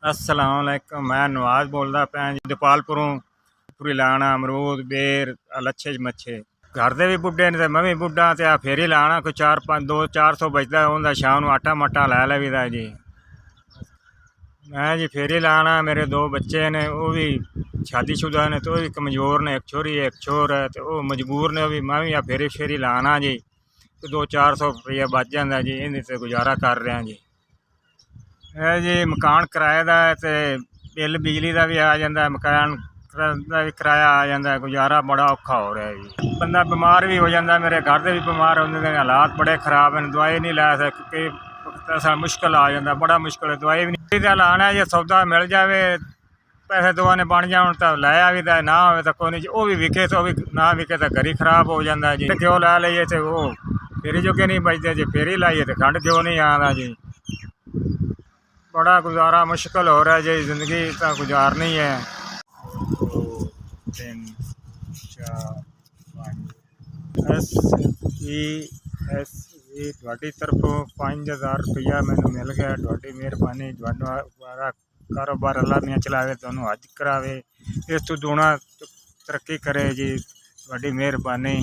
अस्सलाम वालेकुम। मैं नवाज बोलता पाया जी दपालपुरों पूरी लाना अमरूद बेर लच्छे मच्छे घर दे भी बुढ़े ने मैं भी बुढ़ा ते फेरी लाना कोई 400 बचता उनका शाम को आटा मट्टा लै लवीदा जी। मैं जी फेरी लाना मेरे दो बच्चे ने वो भी शादीशुदा ने तो भी कमज़ोर ने एक छोरी एक छोर है तो वो मजबूर ने भी मैं भी फेरी फेरी लाना जी तो 200-400 रुपया बच जाता जी इन ते गुजारा कर रहा जी। जी मकान किराए का है तो बिल बिजली का भी आ जाता है मकान का भी किराया आ जाता है गुजारा बड़ा औखा हो रहा है जी। बंदा बीमार भी हो जाता है मेरे घर के भी बीमार होंगे हालात बड़े खराब हैं दवाई नहीं लै सकते ऐसा मुश्किल आ जाता बड़ा मुश्किल है दवाई भी नहीं लाना जो सौदा मिल जाए पैसे दुआने बन जाए तो लाया भी तो ना हो तो कोई नहीं वो भी विके तो भी ना विके तो घर ही खराब हो जाता जी। घ्यो लै लीए तो वो फेरी जोगे नहीं बचते जी फेरी लाइए तो खंड घ्यो नहीं आता जी। बड़ा गुजारा मुश्किल हो रहा है जी जिंदगी तो गुजारनी है। 2 3 4 5 ਤੁਹਾਡੀ तरफों 5000 रुपया मैंने मिल गया। ਤੁਹਾਡੀ मेहरबानी ਤੁਹਾਡਾ कारोबार अल्लाह मियाँ चलावे ਤੁਹਾਨੂੰ हज करावे इस तो दूना तरक्की करे जी। ਤੁਹਾਡੀ मेहरबानी।